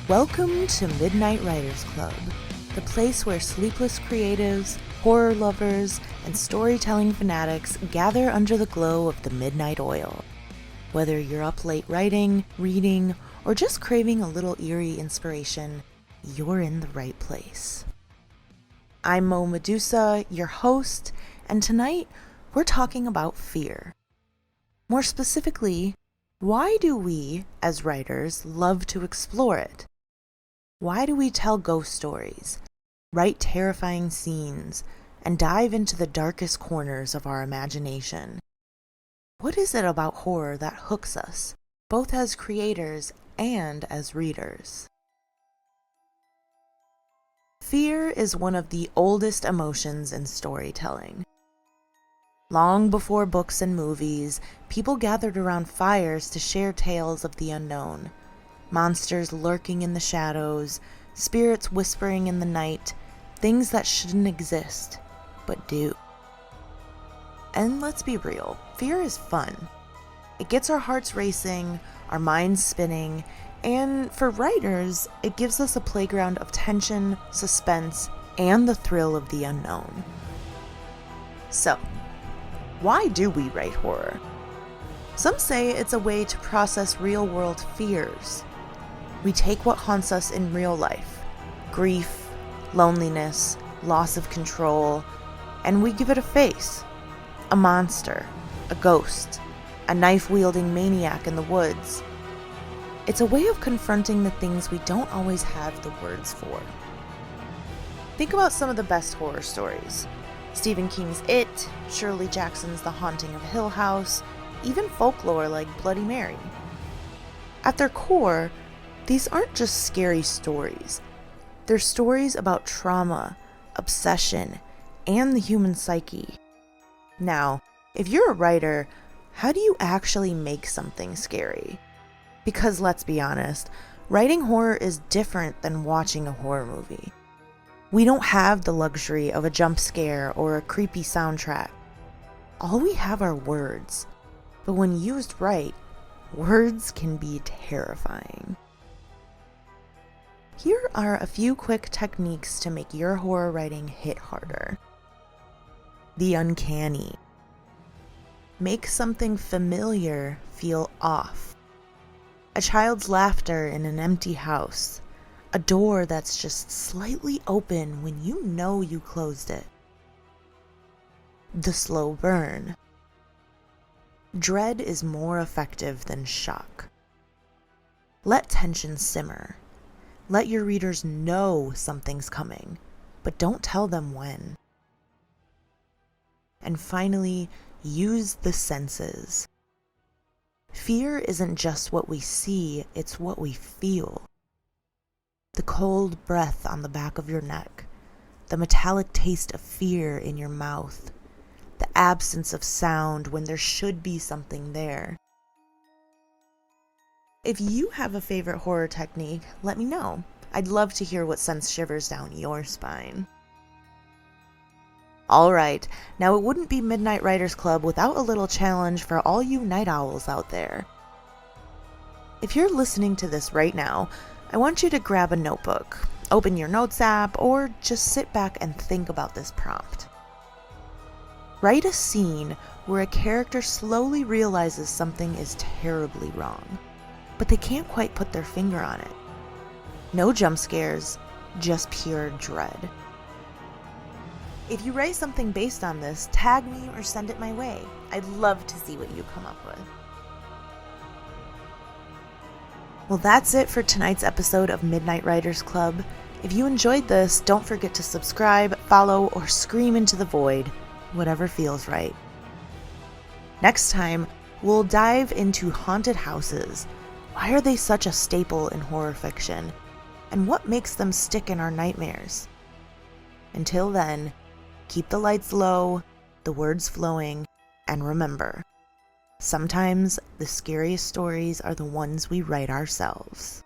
Welcome to Midnight Writers Club, the place where sleepless creatives, horror lovers, and storytelling fanatics gather under the glow of the midnight oil. Whether you're up late writing, reading, or just craving a little eerie inspiration, you're in the right place. I'm Medusa, your host, and tonight we're talking about fear. More specifically, why do we, as writers, love to explore it? Why do we tell ghost stories, write terrifying scenes, and dive into the darkest corners of our imagination? What is it about horror that hooks us, both as creators and as readers? Fear is one of the oldest emotions in storytelling. Long before books and movies, people gathered around fires to share tales of the unknown. Monsters lurking in the shadows, spirits whispering in the night, things that shouldn't exist, but do. And let's be real, fear is fun. It gets our hearts racing, our minds spinning, and for writers, it gives us a playground of tension, suspense, and the thrill of the unknown. So, why do we write horror? Some say it's a way to process real-world fears. We take what haunts us in real life, grief, loneliness, loss of control, and we give it a face. A monster, a ghost, a knife-wielding maniac in the woods. It's a way of confronting the things we don't always have the words for. Think about some of the best horror stories. Stephen King's It, Shirley Jackson's The Haunting of Hill House, even folklore like Bloody Mary. At their core, these aren't just scary stories. They're stories about trauma, obsession, and the human psyche. Now, if you're a writer, how do you actually make something scary? Because let's be honest, writing horror is different than watching a horror movie. We don't have the luxury of a jump scare or a creepy soundtrack. All we have are words. But when used right, words can be terrifying. Here are a few quick techniques to make your horror writing hit harder. The uncanny. Make something familiar feel off. A child's laughter in an empty house. A door that's just slightly open when you know you closed it. The slow burn. Dread is more effective than shock. Let tension simmer. Let your readers know something's coming, but don't tell them when. And finally, use the senses. Fear isn't just what we see, it's what we feel. The cold breath on the back of your neck, the metallic taste of fear in your mouth, the absence of sound when there should be something there. If you have a favorite horror technique, let me know. I'd love to hear what sends shivers down your spine. Alright, now it wouldn't be Midnight Writers Club without a little challenge for all you night owls out there. If you're listening to this right now, I want you to grab a notebook, open your notes app, or just sit back and think about this prompt. Write a scene where a character slowly realizes something is terribly wrong, but they can't quite put their finger on it. No jump scares, just pure dread. If you write something based on this, tag me or send it my way. I'd love to see what you come up with. Well, that's it for tonight's episode of Midnight Writers Club. If you enjoyed this, don't forget to subscribe, follow, or scream into the void, whatever feels right. Next time, we'll dive into haunted houses. Why are they such a staple in horror fiction? And what makes them stick in our nightmares? Until then, keep the lights low, the words flowing, and remember, sometimes the scariest stories are the ones we write ourselves.